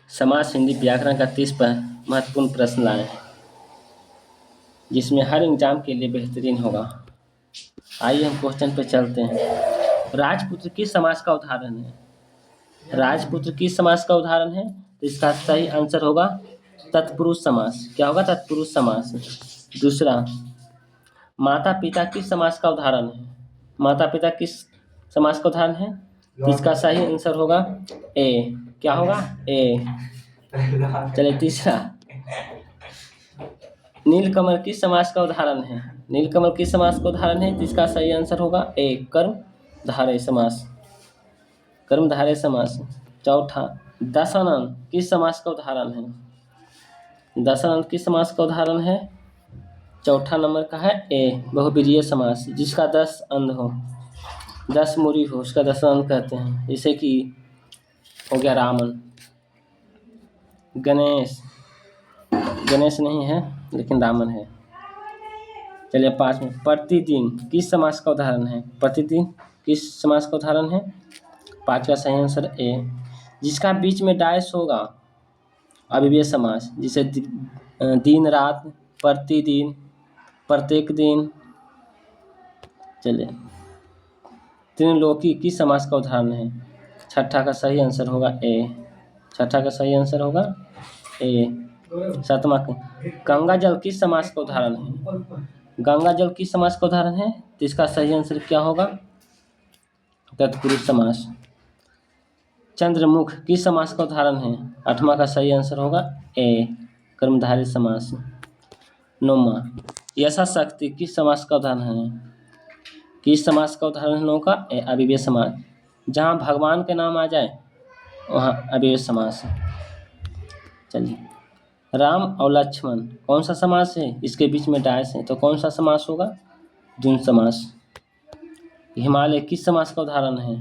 समाज हिंदी व्याकरण का 30 पर महत्वपूर्ण प्रश्न लाए हैं, जिसमें हर एग्जाम के लिए बेहतरीन होगा। आइए हम क्वेश्चन पे चलते हैं। राजपुत्र किस समास का उदाहरण है? राजपुत्र किस समास का उदाहरण है? तो इसका सही आंसर होगा तत्पुरुष समास। क्या होगा? तत्पुरुष समास। दूसरा, माता पिता किस समास का उदाहरण है? माता पिता किस समास का उदाहरण है? तो इसका सही आंसर होगा ए। क्या होगा? ए। चलिए तीसरा, नीलकमल किस समास का उदाहरण है? नीलकमल किस समास का उदाहरण है? तो इसका सही आंसर होगा ए। कर्मधारय समास। कर्मधारय समास। चौथा, दशानन किस समास का उदाहरण है? दशानन किस समास का उदाहरण है? चौथा नंबर का है ए। बहुब्रीहि समास, जिसका 10 अंग हो, 10 मूरी हो, उसका दशानन कहते हैं। जैसे कि हो गया रामन। गणेश, गणेश नहीं है लेकिन रामन है। चलिए 5 में, प्रतिदिन किस समास का उदाहरण है? प्रतिदिन किस समास का उदाहरण है? 5 का सही आंसर ए। जिसका बीच में डैश होगा, अव्ययीय समास, जिसे दिन रात, प्रतिदिन, प्रत्येक दिन। चलिए, त्रिलोकी किस समास का उदाहरण है? छठा का सही आंसर होगा ए। छठा का सही आंसर होगा ए। सातवां, गंगा जल किस समास का उदाहरण है? गंगा जल किस समास का उदाहरण है? तो इसका सही आंसर क्या होगा? तत्पुरुष समास। चंद्रमुख किस समास का उदाहरण है? 8वां का सही आंसर होगा ए। कर्मधारय समास। 9वां, यथाशक्ति किस समास का उदाहरण है? किस समास का उदाहरण है 9 का? ए। अव्ययीय समास। जहाँ भगवान के नाम आ जाए वहाँ अव्ययीय समास। चलिए, राम और लक्ष्मण कौन सा समास है? इसके बीच में डैश है, तो कौन सा समास होगा? द्वंद्व समास। हिमालय किस समास का उदाहरण है?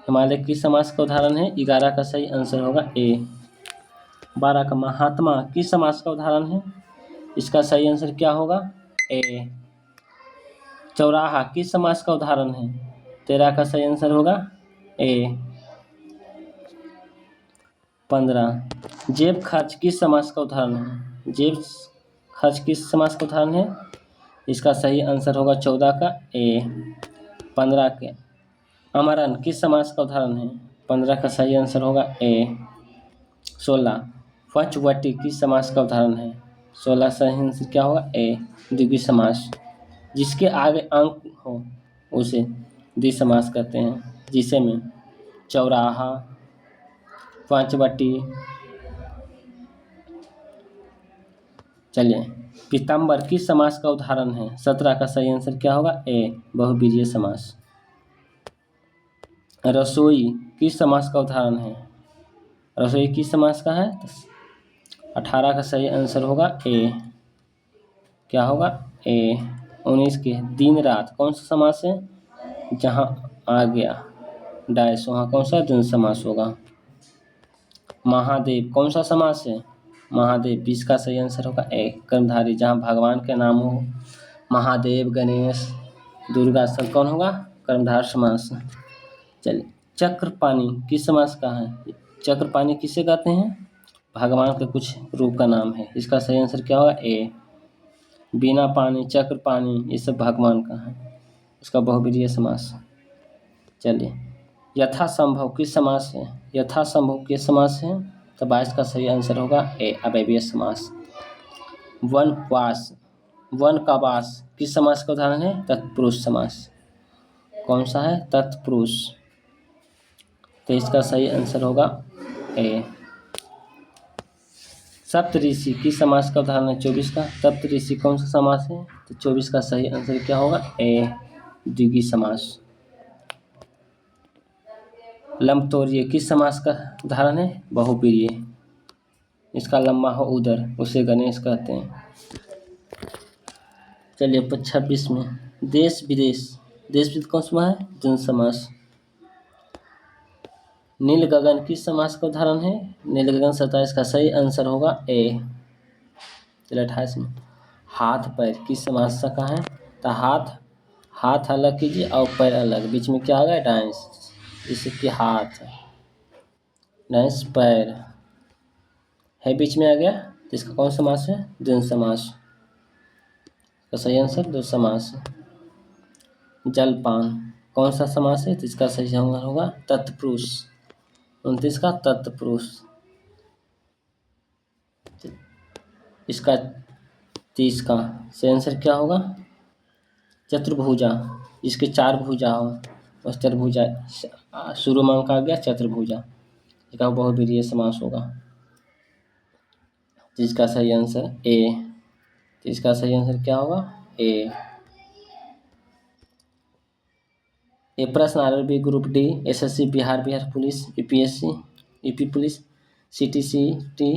हिमालय किस समास का उदाहरण है? 11 का सही आंसर होगा ए। 12 का, महात्मा किस समास का उदाहरण है? इसका सही आंसर क्या होगा? ए। चौराहा किस समास का उदाहरण है? 13 का सही आंसर होगा ए। 15, जेब खर्च किस समास का उदाहरण है? जेब खर्च किस समास का उदाहरण है? इसका सही आंसर होगा 14 का ए। 15 के, अमरन किस समास का उदाहरण है? 15 का सही आंसर होगा ए। 16, पंचवटी किस समास का उदाहरण है? 16 सही आंसर क्या होगा? ए। द्विगु समास। जिसके आगे अंक हो उसे द्वि समास कहते हैं, जिसे में चौराहा, पंचवटी। चलिए, पीताम्बर किस समास का उदाहरण है? 17 का सही आंसर क्या होगा? ए। बहुब्रीहि समास। रसोई किस समास का उदाहरण है? रसोई किस समास का है? 18 का सही आंसर होगा ए। क्या होगा? ए। 19 के, दिन रात कौन सा समास है? जहाँ आ गया डैश वहाँ कौन सा द्वंद्व समास होगा? महादेव कौन सा समास है? महादेव 20 का सही आंसर होगा ए। कर्मधारय, जहाँ भगवान के नाम हो, महादेव, गणेश, दुर्गा, सब कौन होगा? कर्मधारय समास। चलिए, चक्रपाणि किस समास का है? चक्रपाणि किसे कहते हैं? भगवान के कुछ रूप का नाम है। इसका सही आंसर क्या होगा? ए। बिना पानी, चक्रपाणि, ये सब भगवान का है। इसका बहुब्रीहि समास। चलिए, यथासंभव किस समास है? यथासंभव किस समास है? तो 22 का सही आंसर होगा ए। अव्ययीय समास। वनवास, वन का वास किस समास का उदाहरण है? तत्पुरुष समास। कौन सा है? तत्पुरुष। तो इसका सही आंसर होगा ए। सप्तऋषि किस समास का उदाहरण है? 24 का। सप्तऋषि कौन सा समास है? तो 24 का सही आंसर क्या होगा? ए। द्विगु समास। लंबतोड़िए किस समास का उदाहरण है? बहुब्रीहि। इसका लंबा हो उदर, उसे गणेश कहते हैं। चलिए 26 में, देश विदेश, देश विदेश कौन सा है? द्वंद्व समास। नील गगन किस समास का उदाहरण है? नील गगन 27 का सही आंसर होगा ए। चलिए 28 में, हाथ पैर किस समास का है? तो हाथ अलग कीजिए और पैर अलग, बीच में क्या आ गया? डांस, जैसे कि हाथ, डांस, पैर। है बीच में आ गया तो इसका कौन सा समास है? द्वंद्व समास। तो सही आंसर द्वंद्व समास। जलपान कौन सा समास है? तो इसका सही आंसर होगा तत्पुरुष। 29 का तत्पुरुष। इसका 30 का सही आंसर क्या होगा? चतुर्भुजा। जिसके 4 भुजा हो उस चतुर्भुजा। शुरू में अंक आ गया चतुर्भुजा। इसका बहुवीर्य समास होगा। जिसका सही आंसर ए। इसका सही आंसर क्या होगा? ए। ये प्रश्न RRB group D, SSC, Bihar police, UPSC, UP police, CTET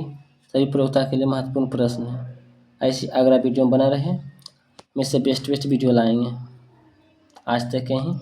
सभी प्रयोक्ता के लिए महत्वपूर्ण प्रश्न है। ऐसी अगला वीडियो में बना रहे, में से बेस्ट वीडियो लाएंगे। आज तक यहीं।